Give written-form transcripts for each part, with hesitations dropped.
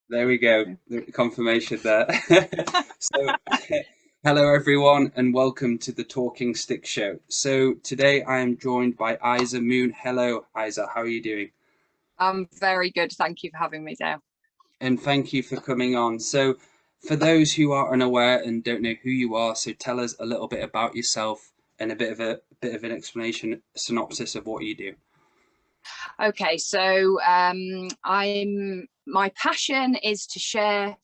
There we go, the confirmation there. So, hello everyone, and welcome to the Talking Stick Show. So today I am joined by Iza Moon. Hello, Iza. How are you doing? I'm very good. Thank you for having me, Dale. And thank you for coming on. So, for those who are unaware and don't know who you are, so tell us a little bit about yourself and a bit of an explanation, synopsis of what you do. Okay, so I'm my passion is to share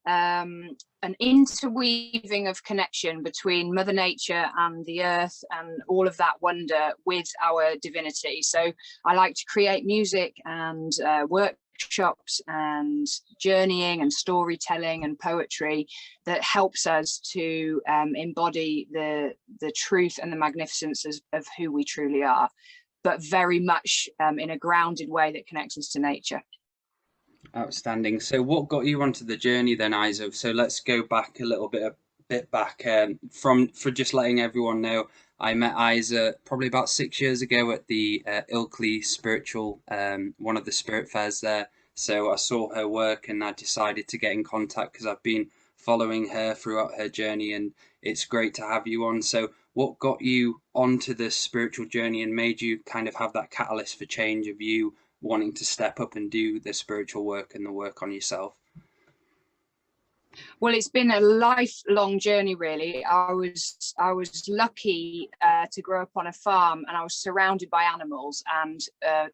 an interweaving of connection between Mother Nature and the earth and all of that wonder with our divinity. So I like to create music and workshops and journeying and storytelling and poetry that helps us to embody the truth and the magnificence of who we truly are, but very much in a grounded way that connects us to nature. Outstanding. So, what got you onto the journey then, Izo? So let's go back a little bit back. From for just letting everyone know, I met Isa probably about 6 years ago at the Ilkley Spiritual, one of the spirit fairs there. So I saw her work and I decided to get in contact because I've been following her throughout her journey, and it's great to have you on. So, what got you onto this spiritual journey and made you kind of have that catalyst for change of you wanting to step up and do the spiritual work and the work on yourself? Well, it's been a lifelong journey, really. I was lucky to grow up on a farm, and I was surrounded by animals, and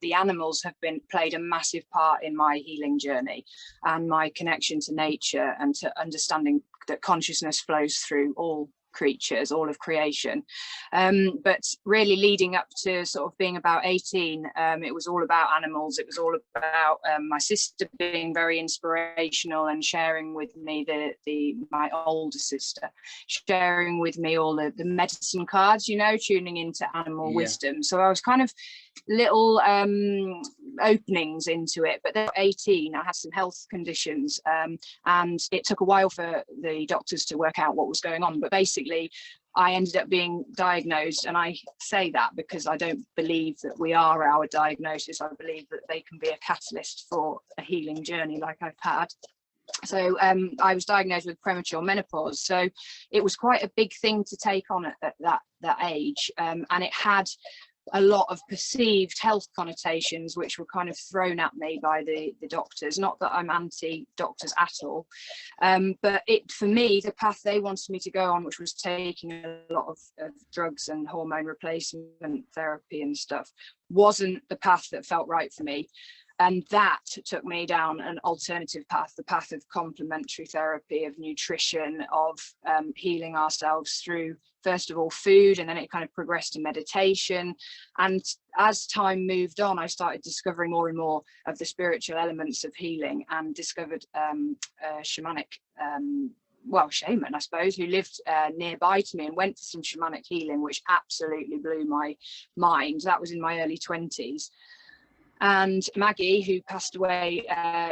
the animals have been played a massive part in my healing journey and my connection to nature and to understanding that consciousness flows through all creatures, all of creation. But really leading up to sort of being about 18, it was all about animals. It was all about my sister being very inspirational and sharing with me my older sister, sharing with me all the medicine cards, tuning into animal Yeah. wisdom. So I was kind of little openings into it, but then at 18 I had some health conditions, and it took a while for the doctors to work out what was going on, but basically I ended up being diagnosed, and I say that because I don't believe that we are our diagnosis. I believe that they can be a catalyst for a healing journey like I've had. So I was diagnosed with premature menopause, so it was quite a big thing to take on at that age, and it had a lot of perceived health connotations which were kind of thrown at me by the doctors. Not that I'm anti-doctors at all, but for me, the path they wanted me to go on, which was taking a lot of drugs and hormone replacement therapy and stuff, wasn't the path that felt right for me. And that took me down an alternative path, the path of complementary therapy, of nutrition, of healing ourselves through, first of all, food, and then it kind of progressed to meditation. And as time moved on, I started discovering more and more of the spiritual elements of healing, and discovered a shamanic shaman, I suppose, who lived nearby to me, and went for some shamanic healing, which absolutely blew my mind. That was in my early 20s. And Maggie, who passed away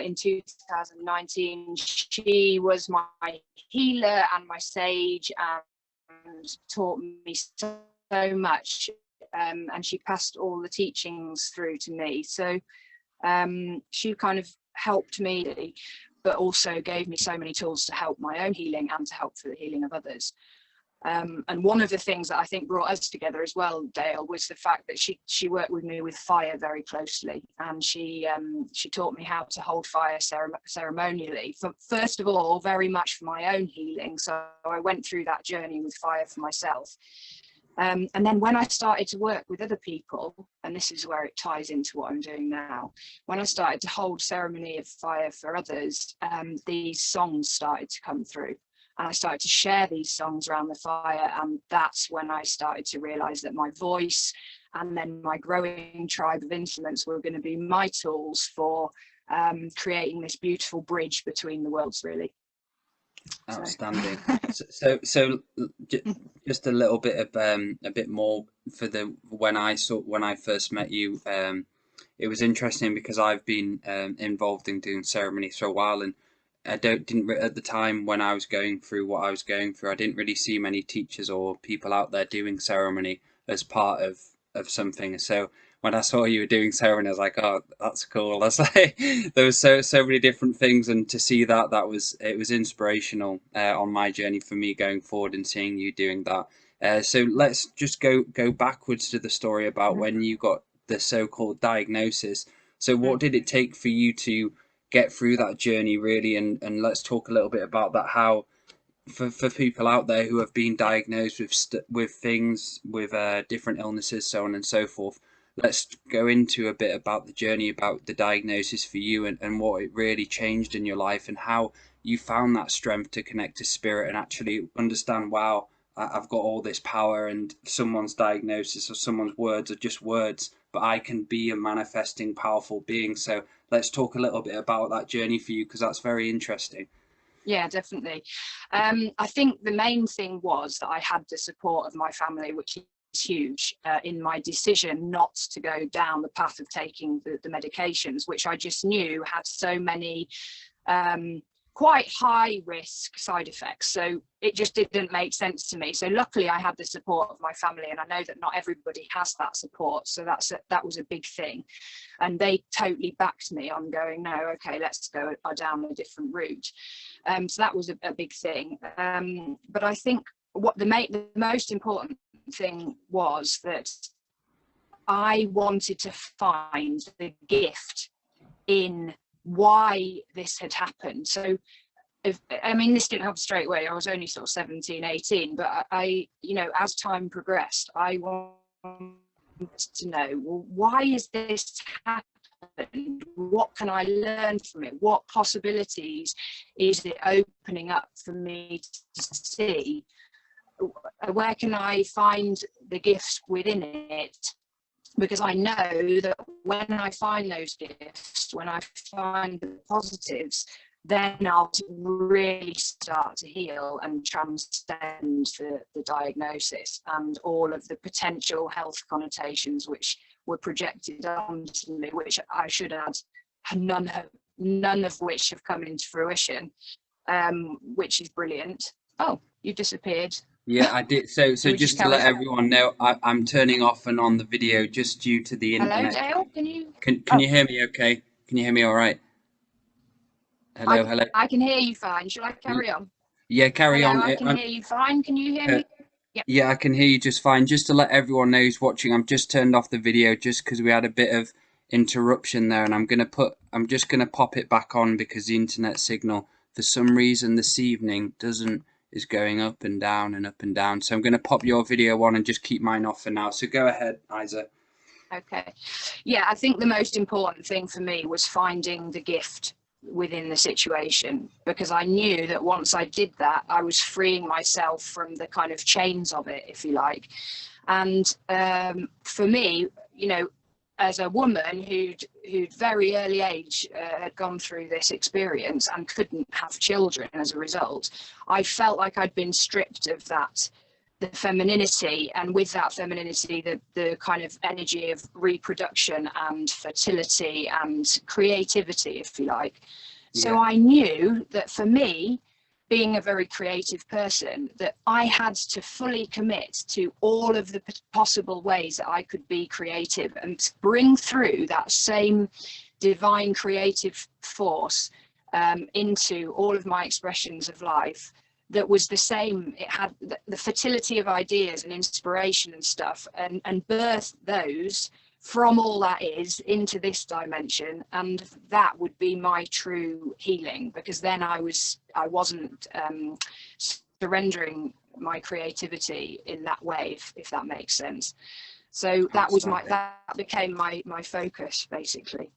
in 2019, she was my healer and my sage, and taught me so much. And she passed all the teachings through to me. So she kind of helped me, but also gave me so many tools to help my own healing and to help for the healing of others. And one of the things that I think brought us together as well, Dale, was the fact that she worked with me with fire very closely, and she taught me how to hold fire ceremonially. First of all, very much for my own healing. So I went through that journey with fire for myself. And then when I started to work with other people, and this is where it ties into what I'm doing now, when I started to hold ceremony of fire for others, these songs started to come through. And I started to share these songs around the fire. And that's when I started to realize that my voice and then my growing tribe of instruments were going to be my tools for creating this beautiful bridge between the worlds, really. Outstanding. So just a little bit of a bit more for the when I first met you. It was interesting because I've been involved in doing ceremonies for a while, and I didn't at the time when I was going through what I was going through, I didn't really see many teachers or people out there doing ceremony as part of something. So when I saw you were doing ceremony, I was like, oh, that's cool. That's like there was so many different things, and to see that it was inspirational on my journey for me going forward and seeing you doing that. So let's just go backwards to the story about Mhm. when you got the so-called diagnosis. So Mm. what did it take for you to get through that journey really? And let's talk a little bit about that, how for people out there who have been Yeah. diagnosed with things, with different illnesses, so on and so forth. Let's go into a bit about the journey, about the diagnosis for you, and what it really changed in your life, and how you found that strength to connect to spirit and actually understand, wow, I've got all this power, and someone's diagnosis or someone's words are just words, but I can be a manifesting, powerful being. So let's talk a little bit about that journey for you, because that's very interesting. Yeah, definitely. I think the main thing was that I had the support of my family, which is huge in my decision not to go down the path of taking the medications, which I just knew had so many quite high risk side effects. So it just didn't make sense to me. So luckily I had the support of my family, and I know that not everybody has that support. So that was a big thing. And they totally backed me on going, no, okay, let's go down a different route. So that was a big thing. But I think what the most important thing was that I wanted to find the gift in why this had happened. So I mean, this didn't happen straight away. I was only sort of 17, 18, but I, as time progressed, I wanted to know, well, why is this happened? What can I learn from it? What possibilities is it opening up for me to see? Where can I find the gifts within it? Because I know that when I find those gifts, when I find the positives, then I'll really start to heal and transcend the diagnosis and all of the potential health connotations which were projected onto me, which I should add, none of which have come into fruition, which is brilliant. Oh, you disappeared. Yeah, I did. So We just just to carry let on. everyone know, I'm turning off and on the video just due to the Hello, internet. Dale. Can you? Can Oh, you hear me okay? Can you hear me all right? I, Hello, hello. I can hear you fine. Shall I carry on? Yeah, carry Hello, on. I can hear you fine. Can you hear Uh, me? Yep. yeah, I can hear you just fine. Just to let everyone know who's watching, I'm just turned off the video just because we had a bit of interruption there, and I'm just gonna pop it back on because the internet signal for some reason this evening doesn't is going up and down and up and down. So I'm gonna pop your video on and just keep mine off for now. So go ahead, Isa. Okay. Yeah, I think the most important thing for me was finding the gift within the situation, because I knew that once I did that, I was freeing myself from the kind of chains of it, if you like. And for me, as a woman who'd very early age had gone through this experience and couldn't have children as a result, I felt like I'd been stripped of that, the femininity, and with that femininity the kind of energy of reproduction and fertility and creativity, if you like. So Yeah, I knew that for me, being a very creative person, that I had to fully commit to all of the possible ways that I could be creative and bring through that same divine creative force into all of my expressions of life. That was the same. It had the fertility of ideas and inspiration and stuff, and birth those from all that is into this dimension, and that would be my true healing, because then I wasn't surrendering my creativity in that way, if that makes sense. So outstanding. that became my focus, basically.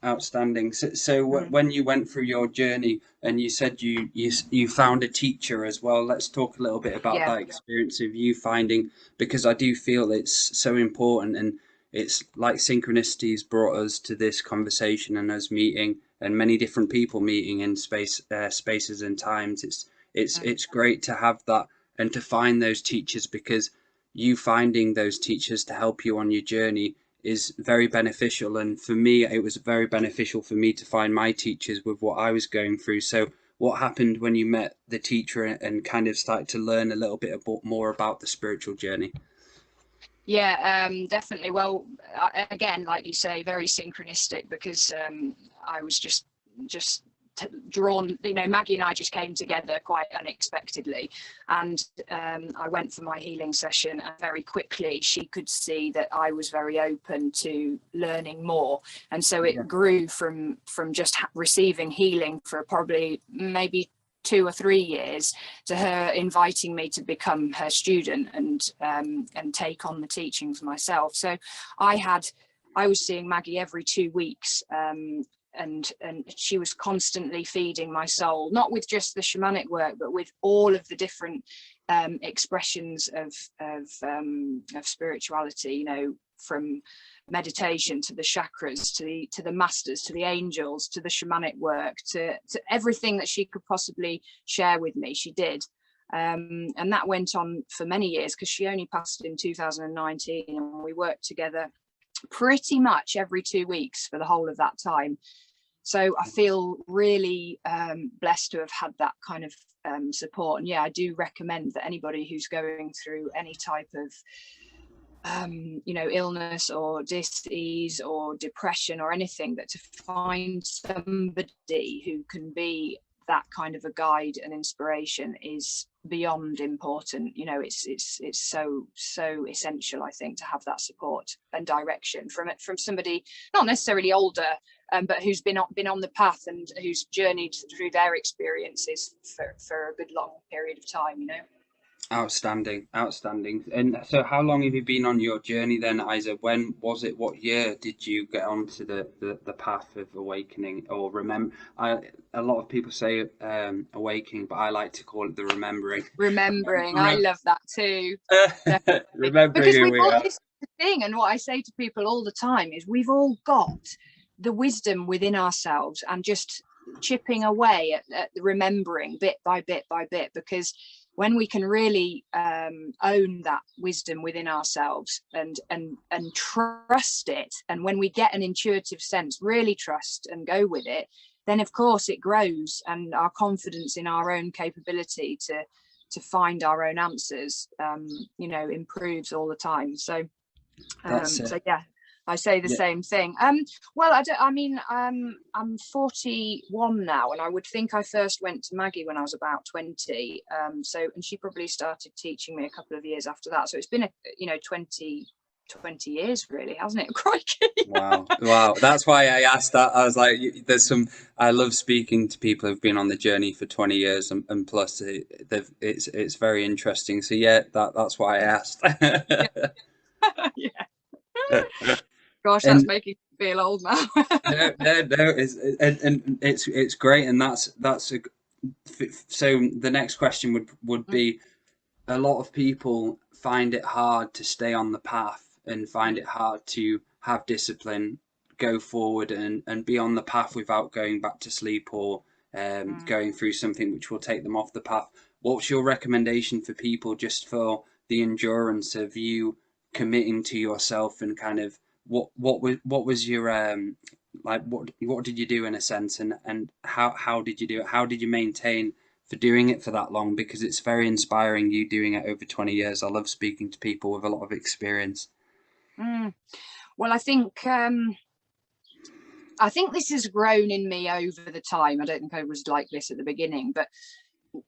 Outstanding. So Mm. when you went through your journey and you said you found a teacher as well, let's talk a little bit about Yeah. that experience of you finding, because I do feel it's so important, and it's like synchronicities brought us to this conversation and us meeting and many different people meeting in spaces and times. Mm. It's great to have that and to find those teachers, because you finding those teachers to help you on your journey is very beneficial. And for me, it was very beneficial for me to find my teachers with what I was going through. So what happened when you met the teacher and kind of started to learn a little bit more about the spiritual journey? Yeah, definitely. Well, again, like you say, very synchronistic, because I was just drawn, you know, Maggie and I just came together quite unexpectedly, and I went for my healing session, and very quickly she could see that I was very open to learning more, and so Yeah. it grew from just receiving healing for probably maybe 2 or 3 years to her inviting me to become her student and take on the teachings myself. So I was seeing Maggie every 2 weeks, and she was constantly feeding my soul, not with just the shamanic work, but with all of the different expressions of spirituality, you know, from meditation to the chakras, to the masters, to the angels, to the shamanic work, to everything that she could possibly share with me, she did. And that went on for many years, because she only passed in 2019, and we worked together pretty much every 2 weeks for the whole of that time. So I feel really blessed to have had that kind of support. And yeah, I do recommend that anybody who's going through any type of you know, illness or dis-ease or depression or anything, that to find somebody who can be that kind of a guide and inspiration is beyond important. You know, it's so essential, I think, to have that support and direction from somebody not necessarily older, but who's been on the path and who's journeyed through their experiences for a good long period of time, you know. Outstanding, outstanding. And so, how long have you been on your journey then, Isa? When was it? What year did you get onto the path of awakening, or remember? A lot of people say awakening, but I like to call it the remembering. Remembering, I love that too. Definitely. Remembering Because who we've we all, are. this is the thing, and what I say to people all the time is, we've all got the wisdom within ourselves, and just chipping away at remembering bit by bit by bit, because when we can really own that wisdom within ourselves and trust it, and when we get an intuitive sense, really trust and go with it, then of course it grows, and our confidence in our own capability to find our own answers, you know, improves all the time. So That's so yeah, I say the yeah. same thing. Well, I mean, I'm 41 now, and I would think I first went to Maggie when I was about 20. So, and she probably started teaching me a couple of years after that. So it's been, you know, 20 years really, hasn't it? Crikey. Wow, wow. That's why I asked that. I was like, there's some. I love speaking to people who've been on the journey for 20 years and plus. It's very interesting. So yeah, that's why I asked. Yeah. Gosh, that's And making me feel old now. no, and it's great, and that's a. So the next question would be, a lot of people find it hard to stay on the path and find it hard to have discipline, go forward and be on the path without going back to sleep or going through something which will take them off the path. What's your recommendation for people just for the endurance of you committing to yourself and kind of what was your like what did you do in a sense and how did you do it? How did you maintain for doing it for that long, because it's very inspiring you doing it over 20 years. I love speaking to people with a lot of experience. Well, I think this has grown in me over the time. I don't think I was like this at the beginning, but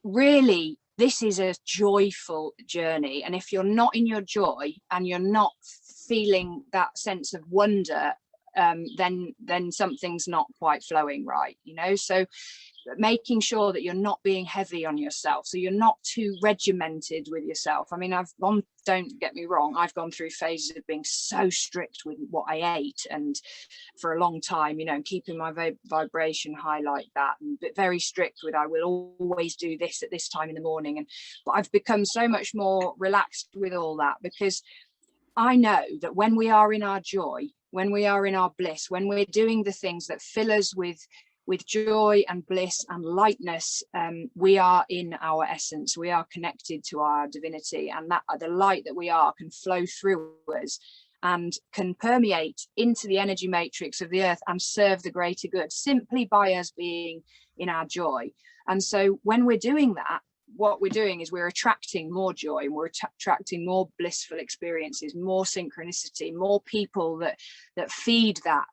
really this is a joyful journey, and if you're not in your joy and you're not feeling that sense of wonder, then something's not quite flowing right, you know. So making sure that you're not being heavy on yourself, so you're not too regimented with yourself. I mean, don't get me wrong, I've gone through phases of being so strict with what I ate, and for a long time, you know, keeping my vibration high like that, and very strict with, I will always do this at this time in the morning. But I've become so much more relaxed with all that, because I know that when we are in our joy, when we are in our bliss, when we're doing the things that fill us with joy and bliss and lightness, we are in our essence, we are connected to our divinity, and that the light that we are can flow through us and can permeate into the energy matrix of the earth and serve the greater good, simply by us being in our joy. And so when we're doing that, what we're doing is we're attracting more joy, and we're attracting more blissful experiences, more synchronicity, more people that feed that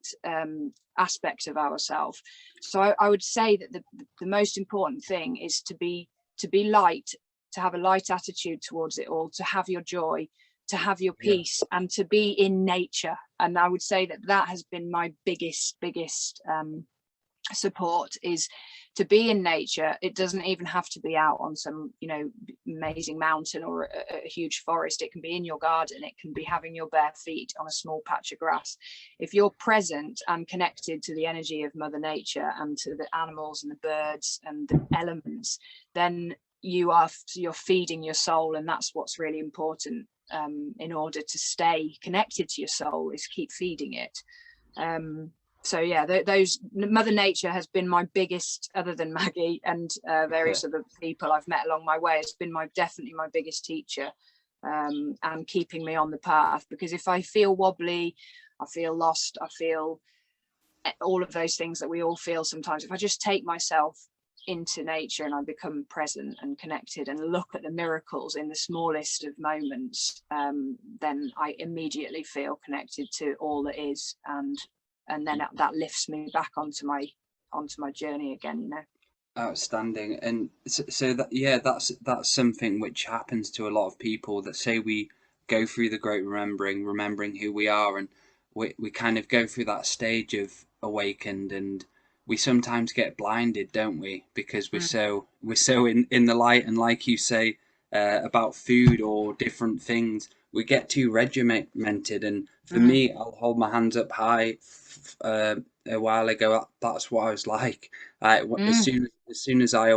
aspect of ourselves. So I would say that the most important thing is to be light, to have a light attitude towards it all, to have your joy, to have your peace, and to be in nature. And I would say that has been my biggest support, is to be in nature. It doesn't even have to be out on some, you know, amazing mountain or a huge forest. It can be in your garden. It can be having your bare feet on a small patch of grass. If you're present and connected to the energy of Mother Nature and to the animals and the birds and the elements, then you're feeding your soul. And that's what's really important, in order to stay connected to your soul, is keep feeding it. So yeah, those Mother Nature has been my biggest, other than Maggie and various other people I've met along my way, it's been definitely my biggest teacher, and keeping me on the path. Because if I feel wobbly, I feel lost, I feel all of those things that we all feel sometimes, if I just take myself into nature and I become present and connected and look at the miracles in the smallest of moments, then I immediately feel connected to all that is, and then that lifts me back onto my journey again, you know. Outstanding. And so that's something which happens to a lot of people, that say we go through the great remembering who we are, and we kind of go through that stage of awakened, and we sometimes get blinded, don't we, because we're so in the light. And like you say, about food or different things, we get too regimented. And for me, I'll hold my hands up high. A while ago, that's what I was like. As soon as I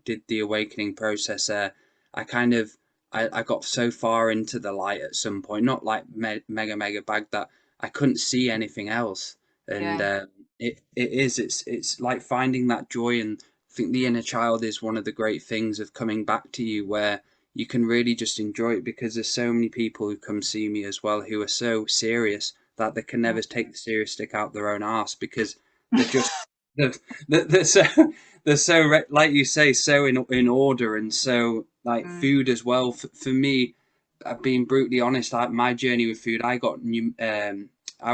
did the awakening process, I kind of I got so far into the light at some point, not like mega bag, that I couldn't see anything else. And it's like finding that joy. And I think the inner child is one of the great things of coming back to you, where you can really just enjoy it. Because there's so many people who come see me as well who are so serious that they can never take the serious stick out their own arse, because they're just they're so like you say, so in order. And so like food as well, for me, being brutally honest, my journey with food, I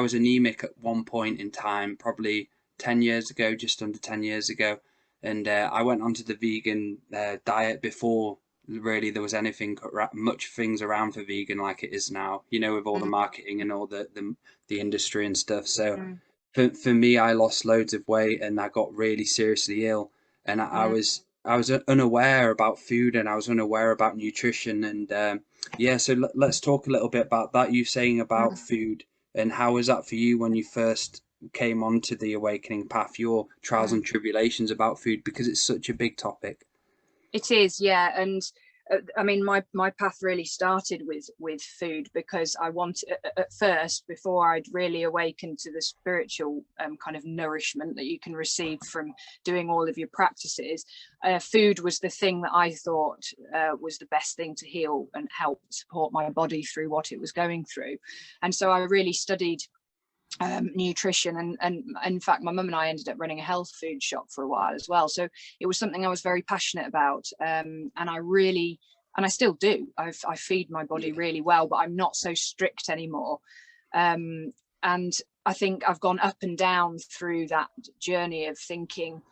was anemic at one point in time, probably 10 years ago, just under 10 years ago. And I went onto the vegan diet before really there was much things around for vegan like it is now, you know, with all the marketing and all the industry and stuff. So for me, I lost loads of weight and I got really seriously ill. And I was unaware about food, and I was unaware about nutrition. And so let's talk a little bit about that. You saying about food, and how was that for you when you first came onto the awakening path, your trials and tribulations about food, because it's such a big topic. It is, yeah. And I mean, my path really started with food, because I wanted, at first, before I'd really awakened to the spiritual kind of nourishment that you can receive from doing all of your practices, food was the thing that I thought was the best thing to heal and help support my body through what it was going through. And so I really studied nutrition, and in fact my mum and I ended up running a health food shop for a while as well. So it was something I was very passionate about, and I still do. I feed my body really well, but I'm not so strict anymore. And I think I've gone up and down through that journey of thinking,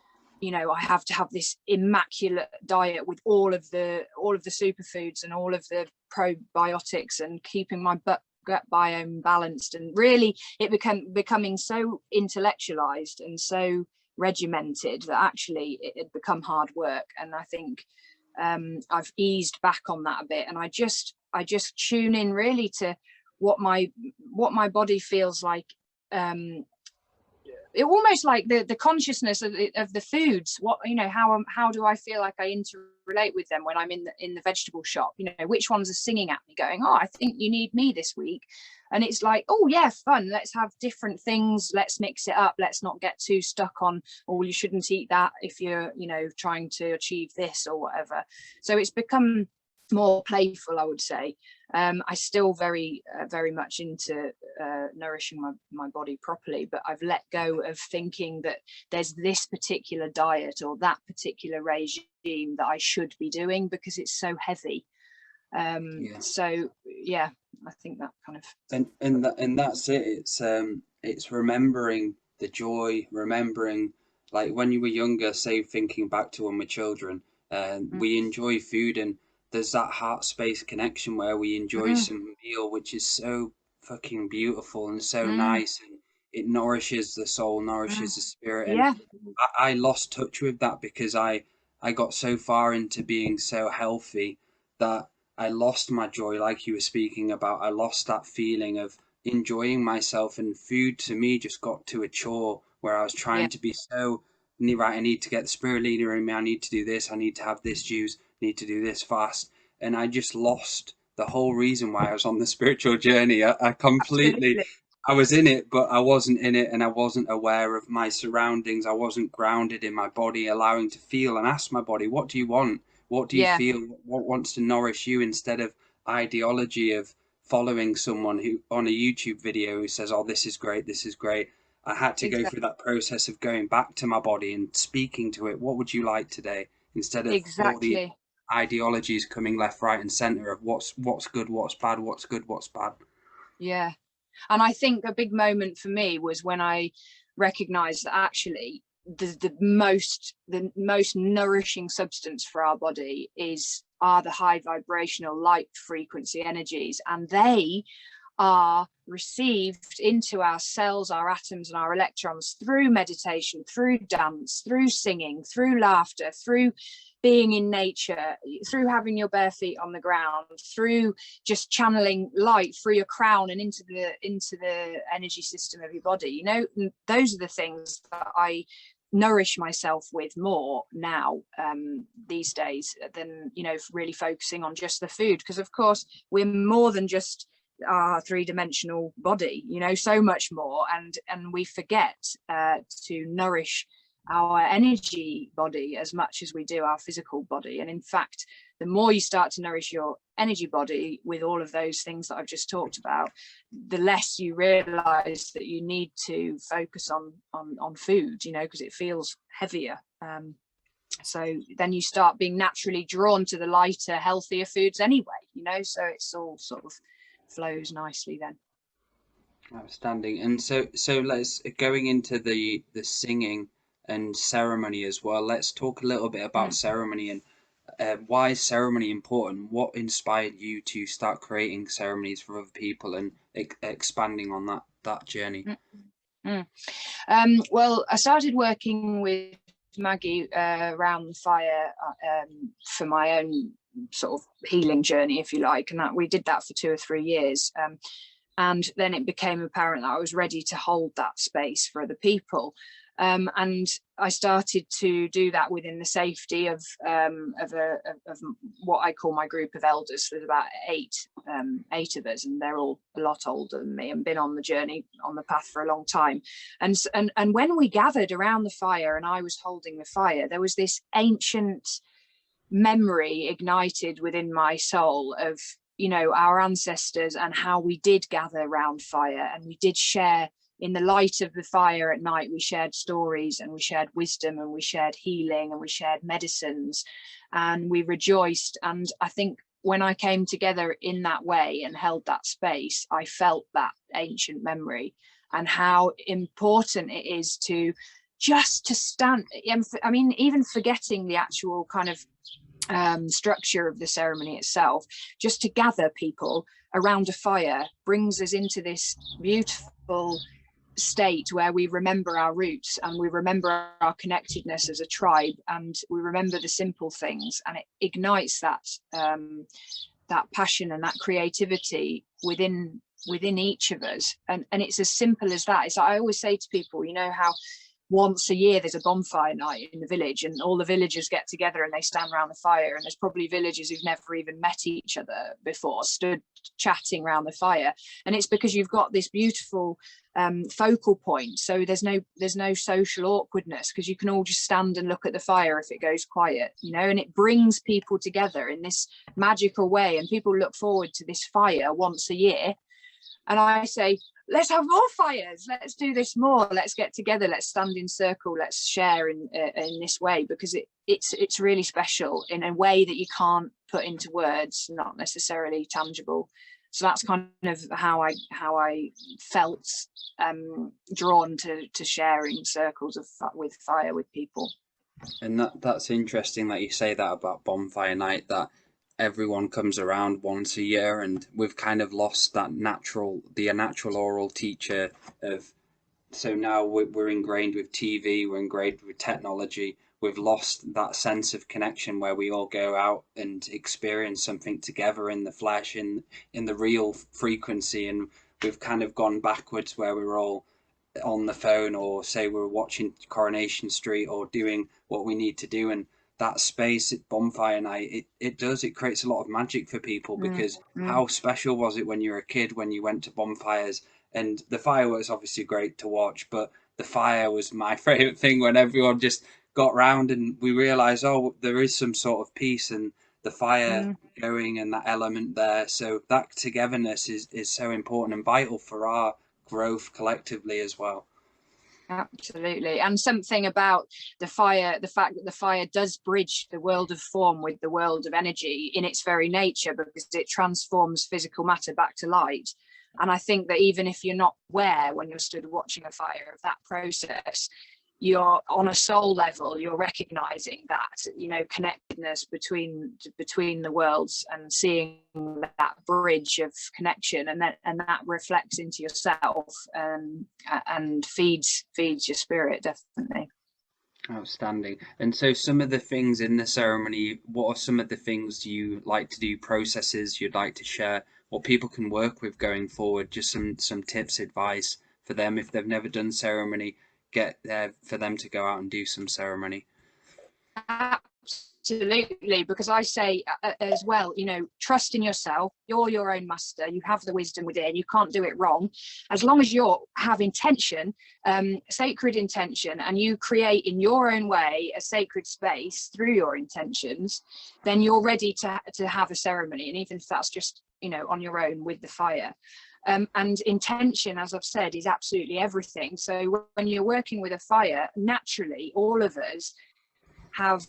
you know, I have to have this immaculate diet with all of the superfoods and all of the probiotics and keeping my gut biome balanced, and really it becoming so intellectualized and so regimented that actually it had become hard work. And I think I've eased back on that a bit, and I just tune in really to what my body feels like. It almost like the consciousness of the foods, what, you know, how do I feel like I interrelate with them when I'm in the vegetable shop, you know, which ones are singing at me going, oh, I think you need me this week. And it's like, oh yeah, fun, let's have different things, let's mix it up, let's not get too stuck on, oh, you shouldn't eat that if you're, you know, trying to achieve this or whatever. So it's become more playful, I would say. I still very much into nourishing my body properly, but I've let go of thinking that there's this particular diet or that particular regime that I should be doing because it's so heavy. So yeah, I think that kind of and that's it. It's remembering the joy, remembering, like when you were younger, say thinking back to when we're children, we enjoy food, and there's that heart space connection where we enjoy some meal which is so fucking beautiful and so nice, and it nourishes the soul, nourishes the spirit. And yeah, I lost touch with that because I got so far into being so healthy that I lost my joy, like you were speaking about. I lost that feeling of enjoying myself, and food to me just got to a chore where I was yeah, trying to be so, right, I need to get the spirit leader in me, I need to do this, I need to have this juice, I need to do this fast. And I just lost the whole reason why I was on the spiritual journey. I completely, absolutely, I was in it, but I wasn't in it, and I wasn't aware of my surroundings. I wasn't grounded in my body, allowing to feel and ask my body, what do you want? What do you yeah, feel? What wants to nourish you, instead of ideology of following someone who on a YouTube video who says, oh, this is great, this is great. I had to go exactly, through that process of going back to my body and speaking to it. What would you like today? Instead of all the exactly. ideologies coming left, right, and center of what's good, what's bad, what's good, what's bad. Yeah. And I think a big moment for me was when I recognized that actually the most nourishing substance for our body are the high vibrational light frequency energies, and they are received into our cells, our atoms, and our electrons through meditation, through dance, through singing, through laughter, through being in nature, through having your bare feet on the ground, through just channeling light through your crown and into the energy system of your body. You know, those are the things that I nourish myself with more now these days than, you know, really focusing on just the food, because of course we're more than just our three-dimensional body, you know, so much more, and we forget to nourish our energy body as much as we do our physical body. And in fact, the more you start to nourish your energy body with all of those things that I've just talked about, the less you realize that you need to focus on food, you know, because it feels heavier. So then you start being naturally drawn to the lighter, healthier foods anyway, you know, so it's all sort of flows nicely then. Outstanding. And so let's going into the singing and ceremony as well. Let's talk a little bit about ceremony, and why is ceremony important? What inspired you to start creating ceremonies for other people and expanding on that journey? Mm. Well, I started working with Maggie around the fire for my own sort of healing journey, if you like, and that we did that for 2 or 3 years. And then it became apparent that I was ready to hold that space for other people. And I started to do that within the safety of what I call my group of elders. There's about eight of us, and they're all a lot older than me and been on the journey, on the path for a long time. And when we gathered around the fire and I was holding the fire, there was this ancient memory ignited within my soul of, you know, our ancestors and how we did gather around fire, and we did share in the light of the fire at night. We shared stories, and we shared wisdom, and we shared healing, and we shared medicines, and we rejoiced. And I think when I came together in that way and held that space, I felt that ancient memory and how important it is to just to stand. I mean, even forgetting the actual kind of structure of the ceremony itself, just to gather people around a fire brings us into this beautiful state where we remember our roots and we remember our connectedness as a tribe, and we remember the simple things, and it ignites that that passion and that creativity within each of us. And it's as simple as that. It's like I always say to people, you know how once a year there's a bonfire night in the village, and all the villagers get together and they stand around the fire, and there's probably villagers who've never even met each other before stood chatting around the fire. And it's because you've got this beautiful focal point, so there's no social awkwardness, because you can all just stand and look at the fire if it goes quiet, you know, and it brings people together in this magical way. And people look forward to this fire once a year, and I say, let's have more fires, let's do this more, let's get together, let's stand in circle, let's share in this way, because it's really special in a way that you can't put into words, not necessarily tangible. So that's kind of how I felt drawn to sharing circles with fire with people. And that's interesting that you say that about bonfire night, that everyone comes around once a year, and we've kind of lost that natural oral teacher of, so now we're ingrained with TV, we're ingrained with technology. We've lost that sense of connection where we all go out and experience something together in the flesh, in the real frequency. And we've kind of gone backwards where we're all on the phone, or say we're watching Coronation Street or doing what we need to do. And that space at bonfire night, it creates a lot of magic for people, because how special was it when you were a kid, when you went to bonfires? And the fireworks obviously great to watch, but the fire was my favorite thing, when everyone just got round and we realized, oh, there is some sort of peace and the fire going and that element there. So that togetherness is so important and vital for our growth collectively as well. Absolutely. And something about the fire, the fact that the fire does bridge the world of form with the world of energy in its very nature, because it transforms physical matter back to light. And I think that even if you're not aware when you're stood watching a fire of that process, you're on a soul level, you're recognizing that, you know, connectedness between the worlds, and seeing that bridge of connection, and that reflects into yourself, and feeds your spirit, definitely. Outstanding. And so some of the things in the ceremony, what are some of the things you like to do, processes you'd like to share, what people can work with going forward? Just some tips, advice for them if they've never done ceremony, get there for them to go out and do some ceremony. Absolutely, because I say as well, you know, trust in yourself. You're your own master. You have the wisdom within. You can't do it wrong. As long as you have intention, sacred intention, and you create in your own way a sacred space through your intentions, then you're ready to have a ceremony. And even if that's just, you know, on your own with the fire. And intention, as I've said, is absolutely everything. So when you're working with a fire, naturally, all of us have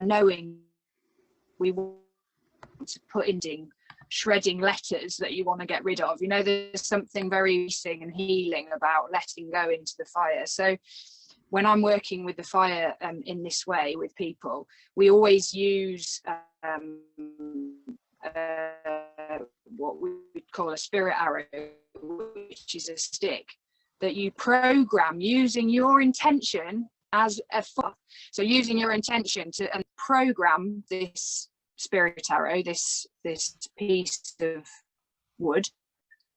knowing we want to put in shredding letters that you want to get rid of. You know, there's something very releasing and healing about letting go into the fire. So when I'm working with the fire in this way with people, we always use what we would call a spirit arrow, which is a stick that you program using your intention as a thought. So using your intention to program this spirit arrow, this piece of wood,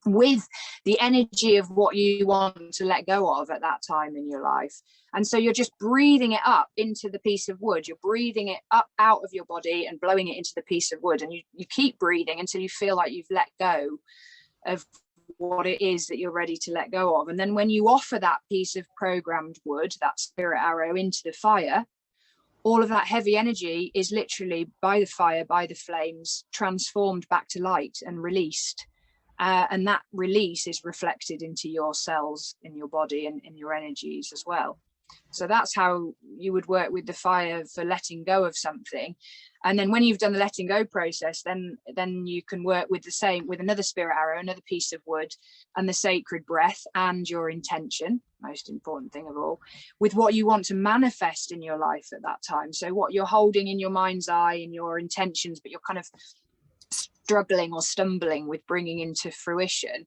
with the energy of what you want to let go of at that time in your life. And so you're just breathing it up into the piece of wood. You're breathing it up out of your body and blowing it into the piece of wood. And you keep breathing until you feel like you've let go of what it is that you're ready to let go of. And then when you offer that piece of programmed wood, that spirit arrow, into the fire, all of that heavy energy is literally, by the fire, by the flames, transformed back to light and released. And that release is reflected into your cells in your body and in your energies as well. So that's how you would work with the fire for letting go of something. And then when you've done the letting go process, then you can work with the same, with another spirit arrow, another piece of wood, and the sacred breath, and your intention, most important thing of all, with what you want to manifest in your life at that time. So what you're holding in your mind's eye, in your intentions, but you're kind of struggling or stumbling with bringing into fruition,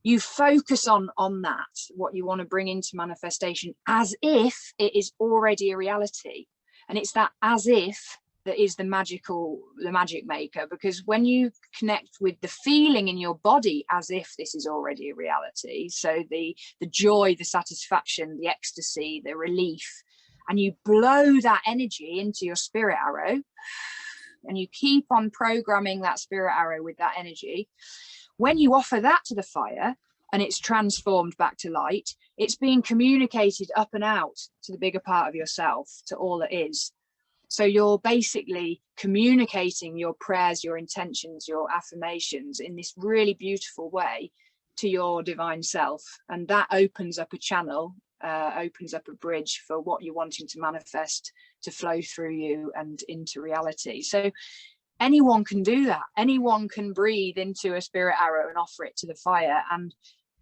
you focus on that, what you want to bring into manifestation, as if it is already a reality. And it's that as if that is the magic maker, because when you connect with the feeling in your body as if this is already a reality, so the joy, the satisfaction, the ecstasy, the relief, and you blow that energy into your spirit arrow, and you keep on programming that spirit arrow with that energy, when you offer that to the fire and it's transformed back to light, it's being communicated up and out to the bigger part of yourself, to all that is. So you're basically communicating your prayers, your intentions, your affirmations in this really beautiful way to your divine self. And that opens up a channel, opens up a bridge for what you're wanting to manifest to flow through you and into reality. So anyone can do that. Anyone can breathe into a spirit arrow and offer it to the fire. And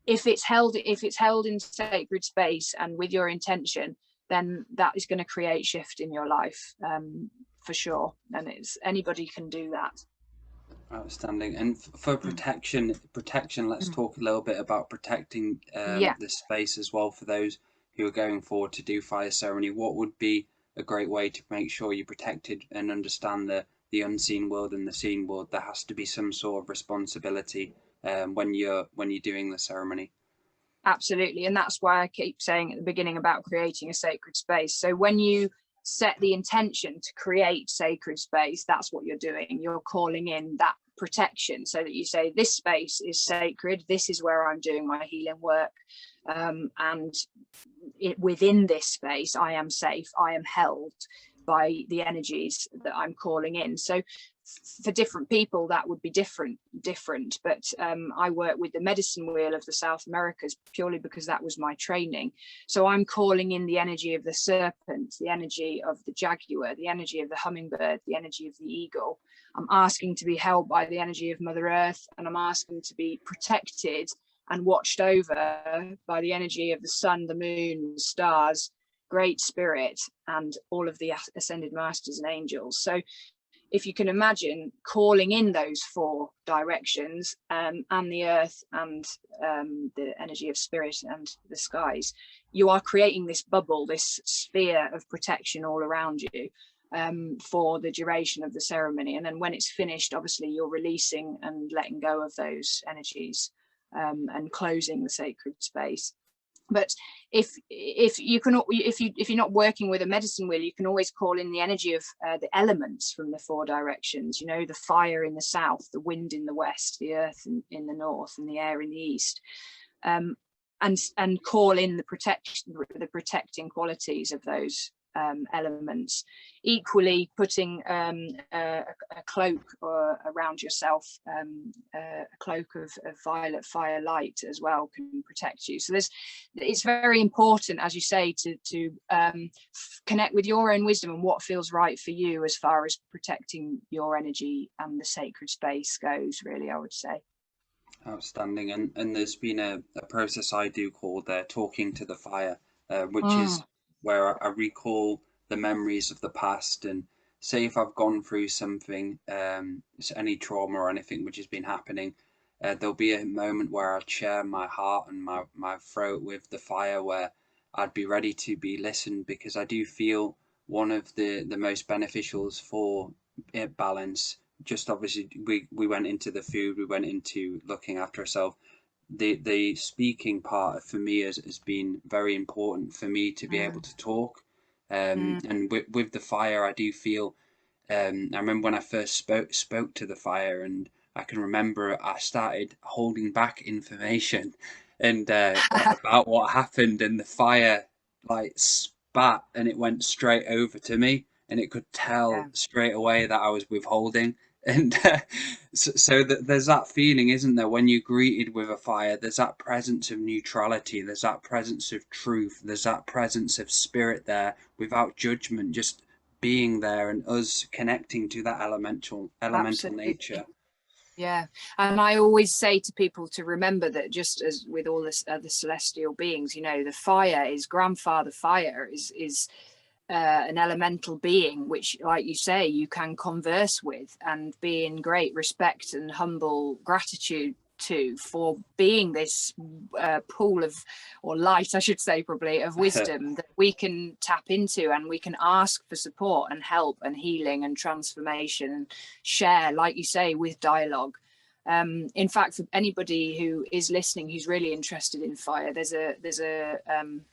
if it's held in sacred space and with your intention, then that is going to create shift in your life, for sure. And anybody can do that. Outstanding. And for protection, let's talk a little bit about protecting the space as well for those who are going forward to do fire ceremony. What would be a great way to make sure you're protected and understand the unseen world and the seen world? There has to be some sort of responsibility when you're doing the ceremony. Absolutely. And that's why I keep saying at the beginning about creating a sacred space. So when you set the intention to create sacred space, that's what you're doing. You're calling in that protection, so that you say, this space is sacred, this is where I'm doing my healing work, and within this space I am safe, I am held by the energies that I'm calling in. So for different people that would be different, but I work with the medicine wheel of the South Americas purely because that was my training. So I'm calling in the energy of the serpent, the energy of the jaguar, the energy of the hummingbird, the energy of the eagle. I'm asking to be held by the energy of Mother Earth, and I'm asking to be protected and watched over by the energy of the sun, the moon, the stars, Great Spirit, and all of the ascended masters and angels. So if you can imagine calling in those four directions, and the earth and the energy of spirit and the skies, you are creating this bubble, this sphere of protection all around you, for the duration of the ceremony. And then when it's finished, obviously you're releasing and letting go of those energies, and closing the sacred space. But if you're not working with a medicine wheel, you can always call in the energy of the elements from the four directions. You know, the fire in the south, the wind in the west, the earth in the north, and the air in the east, and call in the protecting qualities of those elements. Equally, putting a cloak around yourself, a cloak of violet fire light as well, can protect you. So it's very important, as you say, to connect with your own wisdom and what feels right for you as far as protecting your energy and the sacred space goes, really, I would say. Outstanding. And there's been a process I do called talking to the fire, which is where I recall the memories of the past, and say if I've gone through something, any trauma or anything which has been happening, there'll be a moment where I'd share my heart and my throat with the fire, where I'd be ready to be listened, because I do feel one of the most beneficials for balance. Just obviously we went into the food, we went into looking after ourselves. The speaking part for me has been very important for me to be able to talk, and with the fire I do feel, I remember when I first spoke to the fire, and I can remember I started holding back information and about what happened, and the fire like spat and it went straight over to me, and it could tell straight away that I was withholding. And so there's that feeling, isn't there, when you're greeted with a fire? There's that presence of neutrality, there's that presence of truth, there's that presence of spirit there, without judgment, just being there, and us connecting to that elemental Absolutely. nature. Yeah, and I always say to people to remember that, just as with all this other celestial beings, you know, the fire is grandfather fire is an elemental being, which, like you say, you can converse with and be in great respect and humble gratitude to for being this pool of, or light, I should say, probably, of wisdom that we can tap into, and we can ask for support and help and healing and transformation, and share, like you say, with dialogue. In fact, for anybody who is listening who's really interested in fire, there's an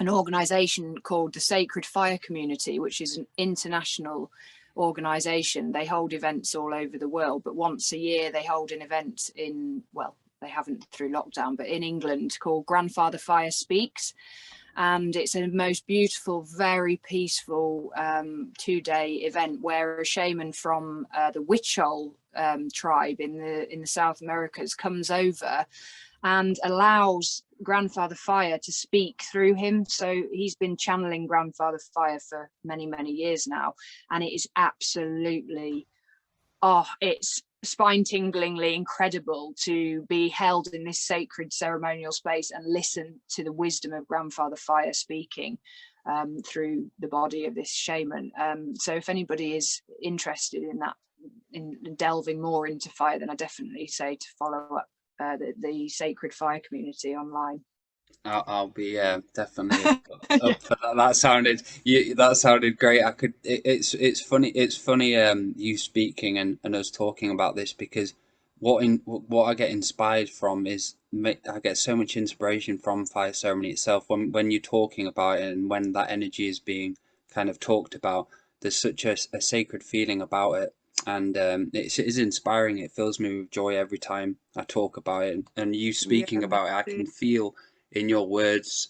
organization called the Sacred Fire Community, which is an international organization. They hold events all over the world, but once a year they hold an event in, well, they haven't through lockdown, but in England, called Grandfather Fire Speaks. And it's a most beautiful, very peaceful 2-day event where a shaman from the Huichol tribe in the South Americas comes over and allows Grandfather Fire to speak through him. So he's been channeling Grandfather Fire for many, many years now. And it is absolutely, it's spine-tinglingly incredible to be held in this sacred ceremonial space and listen to the wisdom of Grandfather Fire speaking through the body of this shaman. So if anybody is interested in that, in delving more into fire, then I definitely say to follow up the Sacred Fire Community online. I'll be definitely up for that. That sounded great. It's funny you speaking and us talking about this, because what I get inspired from is, I get so much inspiration from fire ceremony itself. When you're talking about it and when that energy is being kind of talked about, there's such a sacred feeling about it. And it is inspiring. It fills me with joy every time I talk about it. And you speaking about it, I can feel in your words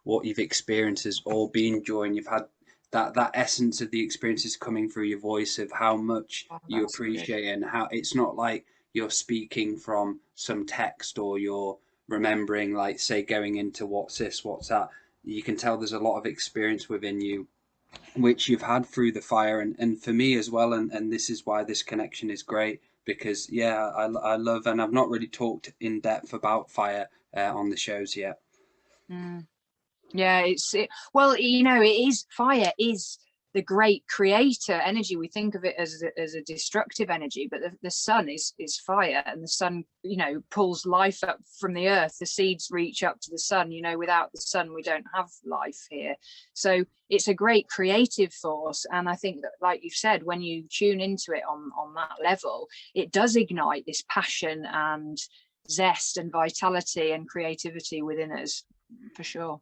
what you've experienced has all been joy, and you've had that essence of the experiences coming through your voice of how much you appreciate it, and how it's not like you're speaking from some text, or you're remembering, like, say, going into what's this, what's that. You can tell there's a lot of experience within you which you've had through the fire, and for me as well, and this is why this connection is great, because I love, and I've not really talked in depth about fire on the shows yet. Yeah, well, it is, fire is the great creator energy. We think of it as a destructive energy, but the sun is fire, and the sun, pulls life up from the earth. The seeds reach up to the sun. Without the sun, we don't have life here. So it's a great creative force. And I think that, like you've said, when you tune into it on that level, it does ignite this passion and zest and vitality and creativity within us, for sure.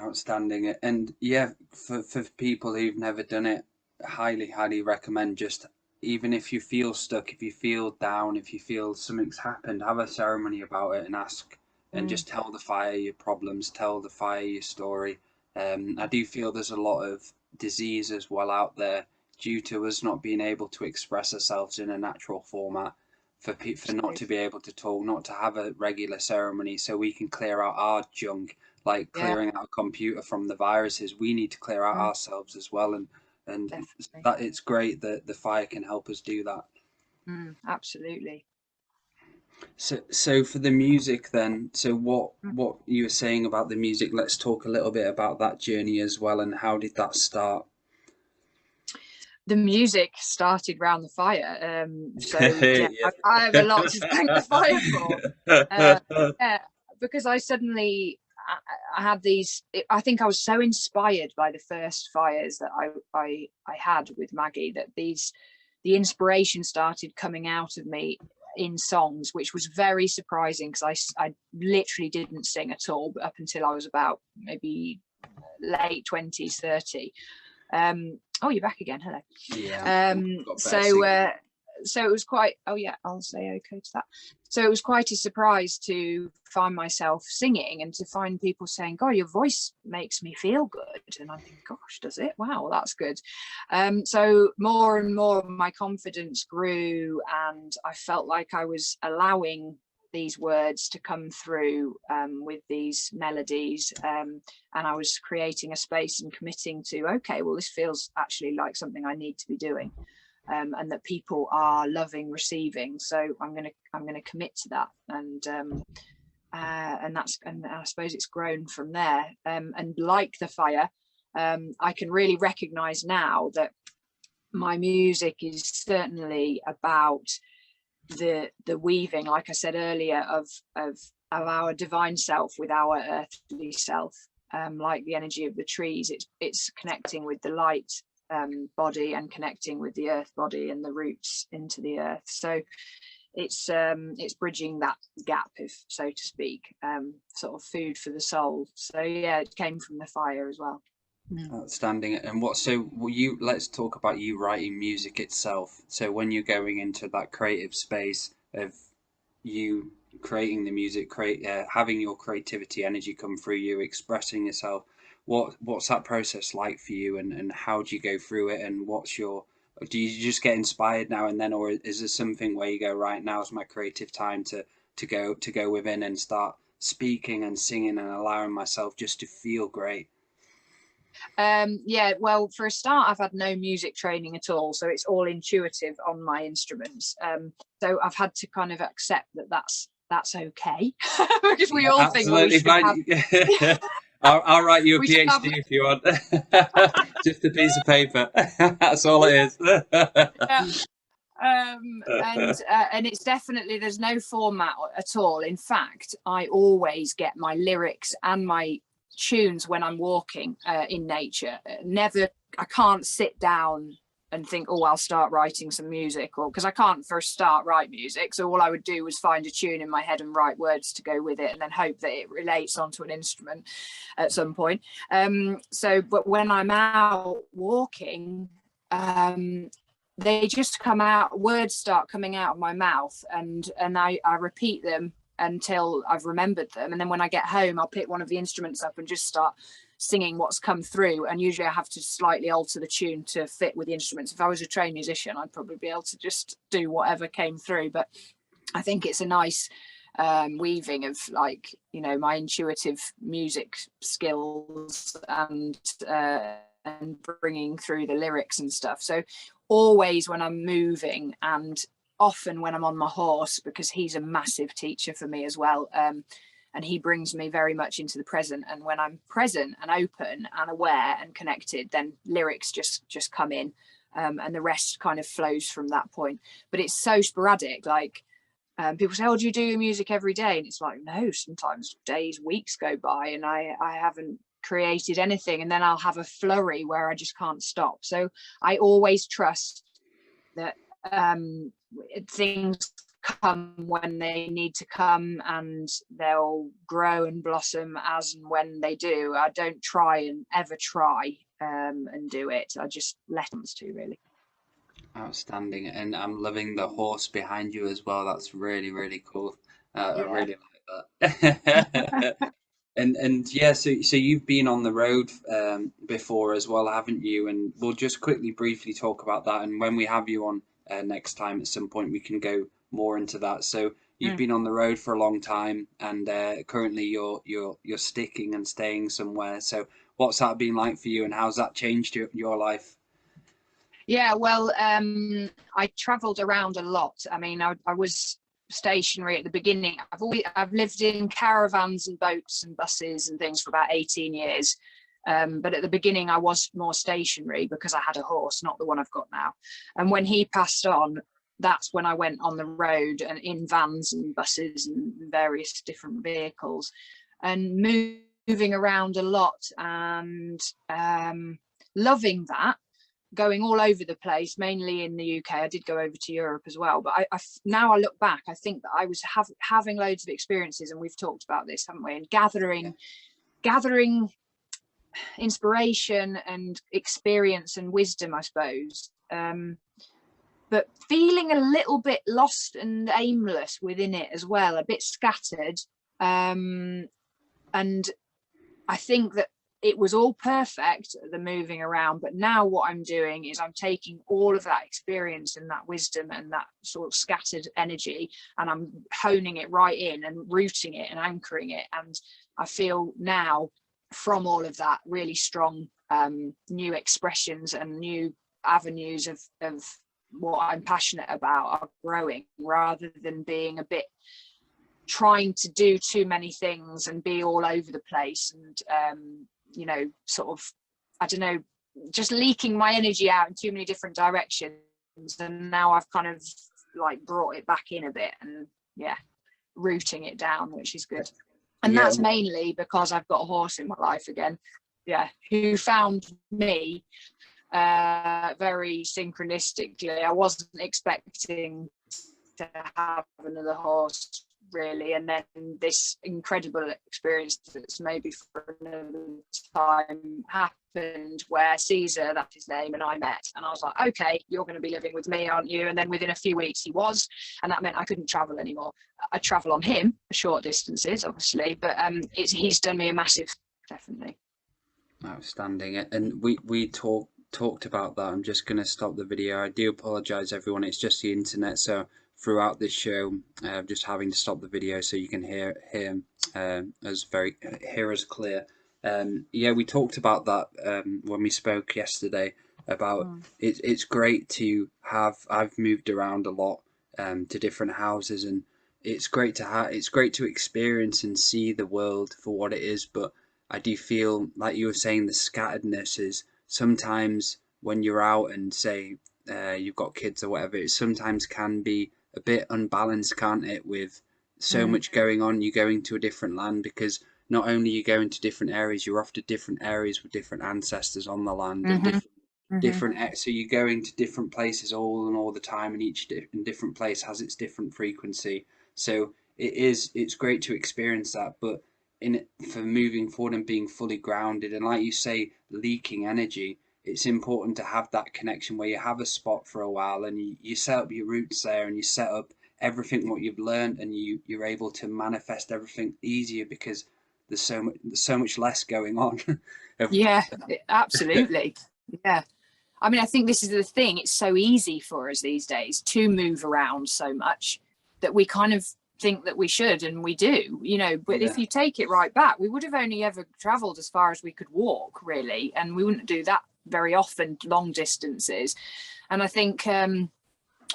Outstanding. And yeah, for people who've never done it, highly recommend, just even if you feel stuck, if you feel down, if you feel something's happened, have a ceremony about it and ask, and just tell the fire your problems, tell the fire your story. I do feel there's a lot of disease as well out there due to us not being able to express ourselves in a natural format, for not to be able to talk, not to have a regular ceremony so we can clear out our junk, like clearing out a computer from the viruses. We need to clear out ourselves as well, and Definitely. that it's great that the fire can help us do that. Absolutely. So for the music then, so what you were saying about the music, let's talk a little bit about that journey as well, and how did that start? The music started round the fire. So yeah, Yes. I have a lot to thank the fire for. Yeah, because I suddenly I had these. I think I was so inspired by the first fires that I had with Maggie, that the inspiration started coming out of me in songs, which was very surprising, because I literally didn't sing at all up until I was about maybe late 20s, 30. Oh, you're back again. Hello. Yeah. So it was quite, oh yeah, I'll say okay to that. So it was quite a surprise to find myself singing, and to find people saying, God, your voice makes me feel good. And I think, gosh, does it? Wow, that's good. So more and more my confidence grew, and I felt like I was allowing these words to come through with these melodies, and I was creating a space and committing to, okay, well, this feels actually like something I need to be doing, and that people are loving receiving. So I'm gonna commit to that, and I suppose it's grown from there. And like the fire, I can really recognize now that my music is certainly about the weaving, like I said earlier, of our divine self with our earthly self, like the energy of the trees. It's connecting with the light body and connecting with the earth body and the roots into the earth. So it's bridging that gap, if so to speak, sort of food for the soul. So yeah, it came from the fire as well. Outstanding. And let's talk about you writing music itself. So when you're going into that creative space of you creating the music, having your creativity energy come through you, expressing yourself, what's that process like for you, and how do you go through it, and do you just get inspired now and then, or is there something where you go, right, now's my creative time to go within and start speaking and singing and allowing myself just to feel great? Yeah, well, for a start, I've had no music training at all, so it's all intuitive on my instruments. So I've had to kind of accept that that's okay, because we all think, well, we Absolutely should have. fine. I'll write you a We should have. PhD if you want. Just a piece of paper. That's all it is. And it's definitely, there's no format at all. In fact, I always get my lyrics and my tunes when I'm walking in nature. Never, I can't sit down and think, oh, I'll start writing some music, or because I can't first start write music. So all I would do was find a tune in my head and write words to go with it, and then hope that it relates onto an instrument at some point. But when I'm out walking, they just come out, words start coming out of my mouth, and I repeat them until I've remembered them. And then when I get home, I'll pick one of the instruments up and just start singing what's come through. And usually I have to slightly alter the tune to fit with the instruments. If I was a trained musician, I'd probably be able to just do whatever came through. But I think it's a nice weaving of, like, my intuitive music skills and bringing through the lyrics and stuff. So always when I'm moving, and often when I'm on my horse, because he's a massive teacher for me as well, and he brings me very much into the present. And when I'm present and open and aware and connected, then lyrics just come in, and the rest kind of flows from that point. But it's so sporadic. Like, people say, oh, do you do your music every day? And it's like, no, sometimes days, weeks go by and I haven't created anything, and then I'll have a flurry where I just can't stop. So I always trust that things come when they need to come, and they'll grow and blossom as and when they do. I don't try and do it. I just let them to, really. Outstanding. And I'm loving the horse behind you as well. That's really, really cool. I Yeah. really like that. And yeah, so you've been on the road before as well, haven't you? And we'll just quickly, briefly talk about that. And when we have you on next time at some point, we can go more into that. So you've been on the road for a long time, and currently you're sticking and staying somewhere. So what's that been like for you, and how's that changed your life? Yeah, well, I travelled around a lot. I mean, I was stationary at the beginning. I've lived in caravans and boats and buses and things for about 18 years. But at the beginning, I was more stationary because I had a horse, not the one I've got now. And when he passed on, that's when I went on the road and in vans and buses and various different vehicles, and moving around a lot, and loving that, going all over the place, mainly in the UK. I did go over to Europe as well, but now I look back, I think that I was having loads of experiences, and we've talked about this, haven't we? And gathering inspiration and experience and wisdom, I suppose. But feeling a little bit lost and aimless within it as well, a bit scattered. And I think that it was all perfect, the moving around, but now what I'm doing is I'm taking all of that experience and that wisdom and that sort of scattered energy, and I'm honing it right in and rooting it and anchoring it. And I feel now from all of that really strong new expressions and new avenues of what I'm passionate about are growing, rather than being a bit trying to do too many things and be all over the place, and sort of, I don't know, just leaking my energy out in too many different directions. And now I've kind of like brought it back in a bit, and yeah, rooting it down, which is good. And Yeah. that's mainly because I've got a horse in my life again, yeah, who found me very synchronistically. I wasn't expecting to have another horse really, and then this incredible experience that's maybe for another time happened, where Caesar, that's his name, and I met, and I was like, okay, you're going to be living with me, aren't you? And then within a few weeks he was, and that meant I couldn't travel anymore. I travel on him short distances obviously, but he's done me a massive, definitely. Outstanding. And we talked about that. I'm just going to stop the video. I do apologize, everyone. It's just the internet. So throughout this show, just having to stop the video so you can hear us clear. Yeah, we talked about that when we spoke yesterday about it's great to have. I've moved around a lot to different houses, and it's great to experience and see the world for what it is, but I do feel like you were saying the scatteredness is sometimes when you're out and say you've got kids or whatever, it sometimes can be a bit unbalanced, can't it? With so much going on, you're going to a different land, because not only are you going to different areas, you're off to different areas with different ancestors on the land and different. So you're going to different places all the time, and each different place has its different frequency. So it's great to experience that, but for moving forward and being fully grounded, and like you say, leaking energy, it's important to have that connection where you have a spot for a while, and you set up your roots there, and you set up everything what you've learned, and you're able to manifest everything easier because there's so much less going on. Yeah, absolutely. Yeah, I mean, I think this is the thing, it's so easy for us these days to move around so much that we kind of think that we should, and we do, you know, but if you take it right back, we would have only ever traveled as far as we could walk really, and we wouldn't do that very often, long distances. And I think I'm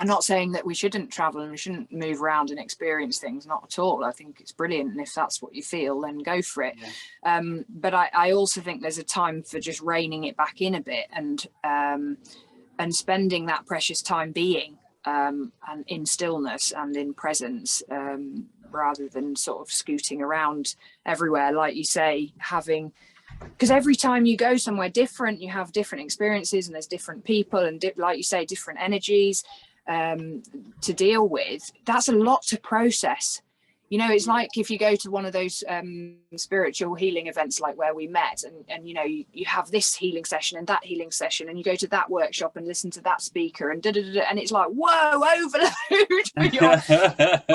not saying that we shouldn't travel and we shouldn't move around and experience things, not at all. I think it's brilliant, and if that's what you feel, then go for it. But I also think there's a time for just reining it back in a bit, and spending that precious time being and in stillness and in presence, rather than sort of scooting around everywhere, like you say, because every time you go somewhere different, you have different experiences, and there's different people, and like you say, different energies to deal with. That's a lot to process. You know, it's like if you go to one of those spiritual healing events like where we met, and you know, you have this healing session and that healing session, and you go to that workshop and listen to that speaker, and and it's like, whoa, overload for your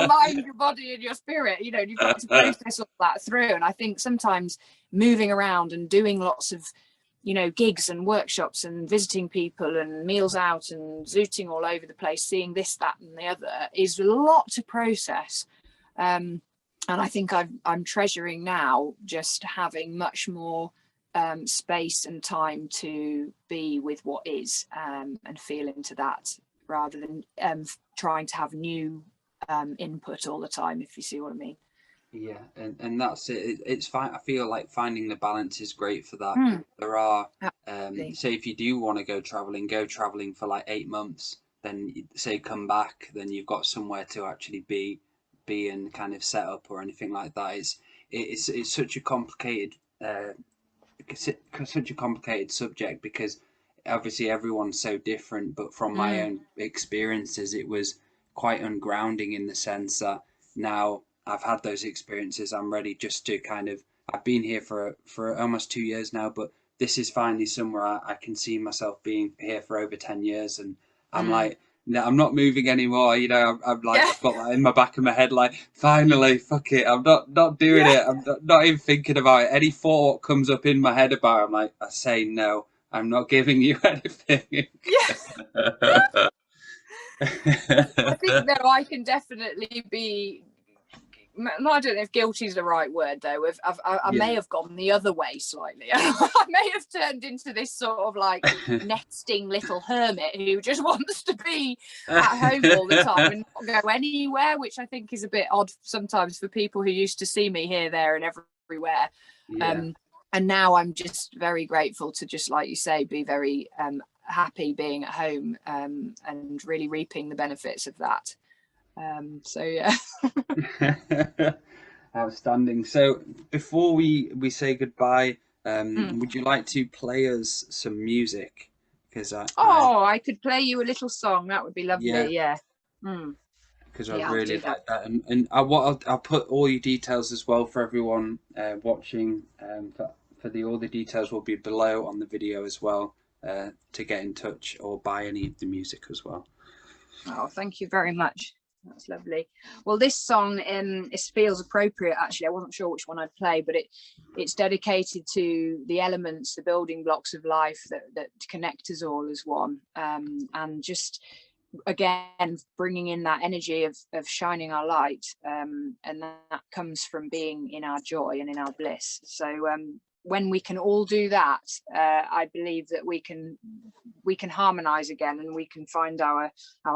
mind, your body, and your spirit. You know, you've got to process all that through. And I think sometimes moving around and doing lots of, you know, gigs and workshops and visiting people and meals out and zooting all over the place, seeing this, that, and the other, is a lot to process. And I think I'm treasuring now just having much more space and time to be with what is, and feel into that, rather than trying to have new input all the time, if you see what I mean. Yeah, and that's it. It's fine. I feel like finding the balance is great for that. There are, say, if you do want to go traveling for like 8 months, then say come back, then you've got somewhere to actually be and kind of set up or anything like that. It's such a complicated subject, because obviously everyone's so different. But from my own experiences, it was quite ungrounding in the sense that now I've had those experiences, I'm ready just to kind of. I've been here for almost 2 years now, but this is finally somewhere I can see myself being here for over 10 years, and I'm like, no, I'm not moving anymore. You know, I'm like, I've got that in my back of my head, like, finally, fuck it, I'm not doing it. I'm not even thinking about it. Any thought comes up in my head about it, I'm like, I say no. I'm not giving you anything. I think though I can definitely be. I don't know if guilty is the right word though. I may have gone the other way slightly. I may have turned into this sort of like nesting little hermit who just wants to be at home all the time and not go anywhere, which I think is a bit odd sometimes for people who used to see me here, there, and everywhere. And now I'm just very grateful to, just like you say, be very happy being at home, and really reaping the benefits of that. So yeah. Outstanding. So before we say goodbye, Mm. would you like to play us some music? Because Oh, I could play you a little song. That would be yeah, lovely. Yeah. Mm. because I Yeah, I'll really do that. like that. And I'll put all your details as well for everyone watching. For all the details will be below on the video as well, to get in touch or buy any of the music as well. Oh, thank you very much. That's lovely. Well, this song it feels appropriate, actually. I wasn't sure which one I'd play, but it's dedicated to the elements, the building blocks of life that connect us all as one, and just again bringing in that energy of shining our light, and that comes from being in our joy and in our bliss. So when we can all do that, I believe that we can harmonize again, and we can find our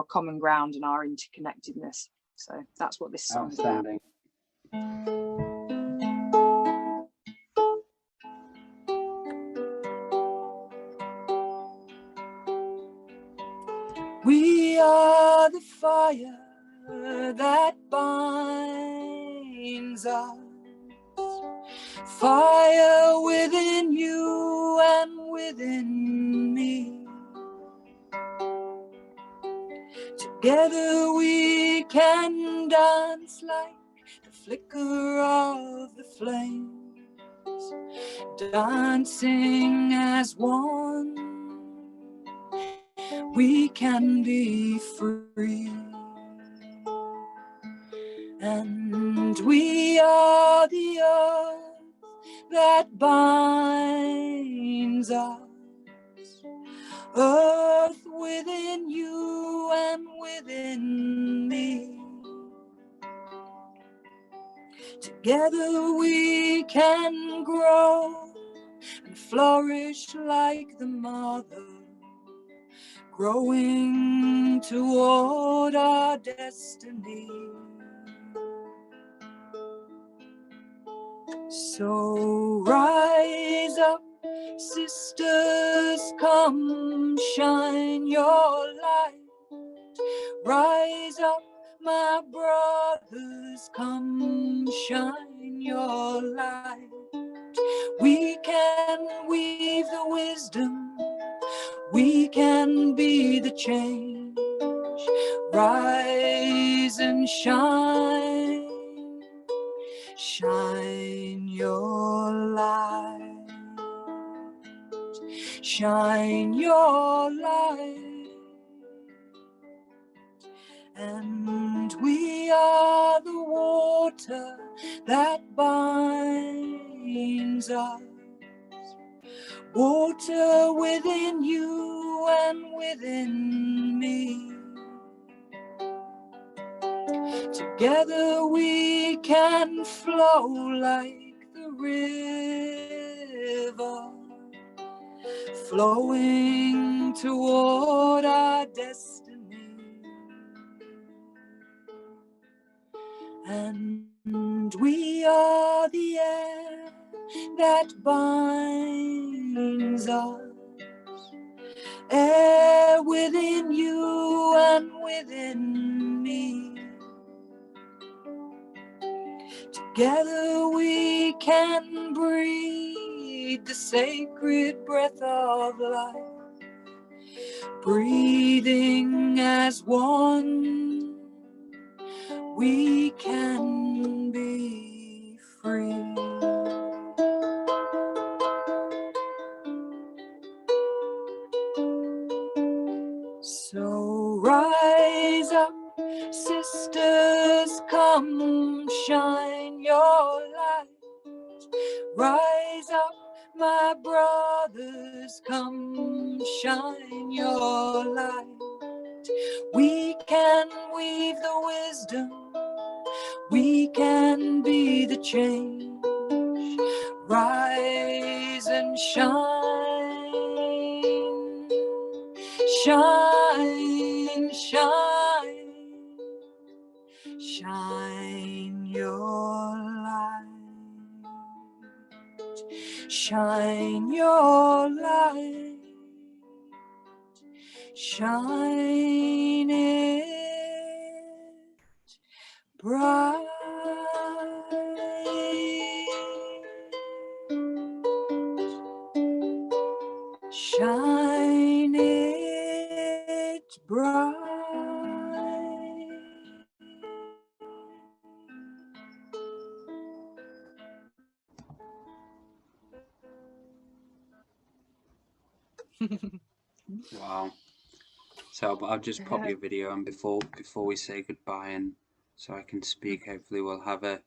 common ground and our interconnectedness. So that's what this song is about. Outstanding. We are the fire that binds us, fire within you and within me. Together we can dance like the flicker of the flames, dancing as one. We can be free, and we are the earth that binds us, earth within you and within me. Together we can grow and flourish like the mother, growing toward our destiny. So rise up, sisters, come shine your light. Rise up, my brothers, come shine your light. We can weave the wisdom, we can be the change. Rise and shine, shine your light, shine your light. And we are the water that binds us, water within you and within me. Together we can flow like the river, flowing toward our destiny. And we are the air that binds us, air within you and within me. Together we can breathe the sacred breath of life, breathing as one. We can be free. So rise up, sisters, come shine your light. Rise up, my brothers, come shine your light. We can weave the wisdom, we can be the change. Rise and shine, shine, shine, shine your light, shine your light. shine it bright. Shine it bright. Wow. So I'll just pop your video on before we say goodbye, and so I can speak. Hopefully we'll have a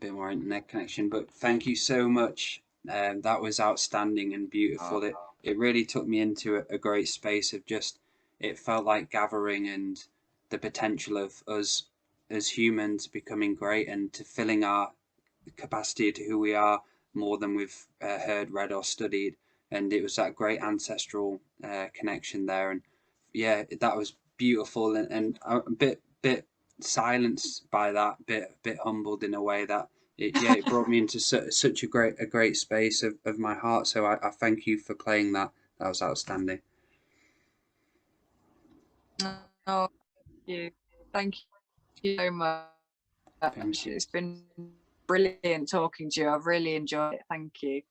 bit more internet connection. But thank you so much. That was outstanding and beautiful. It really took me into a great space of just, it felt like gathering and the potential of us as humans becoming great and to filling our capacity to who we are more than we've heard, read, or studied. And it was that great ancestral connection there. And yeah, that was beautiful, and a bit silenced by that, bit humbled in a way that it brought me into such a great space of my heart. So I thank you for playing that. That was outstanding. Oh, thank you so much. Thank you. It's been brilliant talking to you. I've really enjoyed it. Thank you.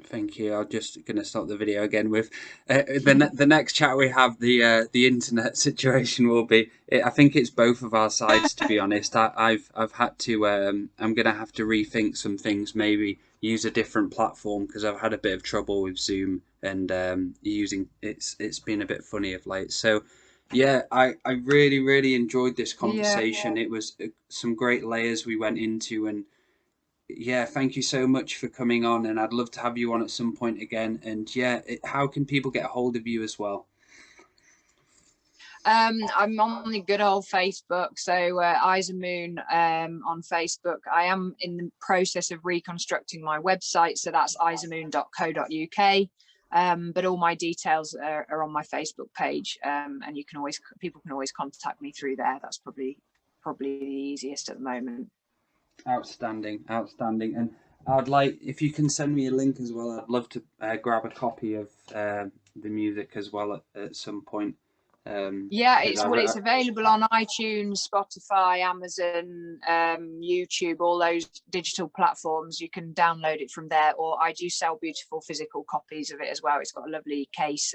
Thank you. I'm just going to stop the video again with the next chat we have. The internet situation will be. I think it's both of our sides, to be honest. I've had to. I'm going to have to rethink some things. Maybe use a different platform because I've had a bit of trouble with Zoom and using it's been a bit funny of late. So yeah, I really enjoyed this conversation. It was some great layers we went into, and yeah, thank you so much for coming on, and I'd love to have you on at some point again. And yeah, how can people get a hold of you as well? I'm on the good old Facebook, so Iza Moon on Facebook. I am in the process of reconstructing my website, so that's izamoon.co.uk. But all my details are on my Facebook page, and people can always contact me through there. That's probably the easiest at the moment. Outstanding. And I'd like, if you can send me a link as well, I'd love to grab a copy of the music as well at some point. Yeah, it's available on iTunes, Spotify, Amazon, YouTube, all those digital platforms. You can download it from there, or I do sell beautiful physical copies of it as well. It's got a lovely case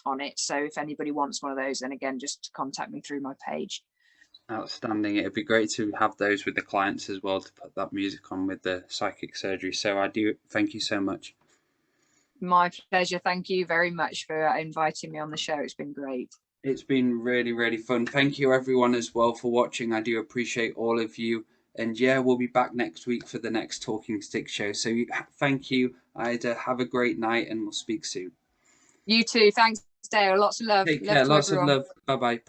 on it, so if anybody wants one of those, then again, just contact me through my page. Outstanding. It'd be great to have those with the clients as well, to put that music on with the psychic surgery. So I do thank you so much. My pleasure. Thank you very much for inviting me on the show. It's been great. It's been really fun. Thank you everyone as well for watching. I do appreciate all of you. And yeah, we'll be back next week for the next Talking Stick show. So thank you, Ida. Have a great night, and we'll speak soon. You too. Thanks, Dale. Lots of love. Take care. Lots of love. Bye-bye.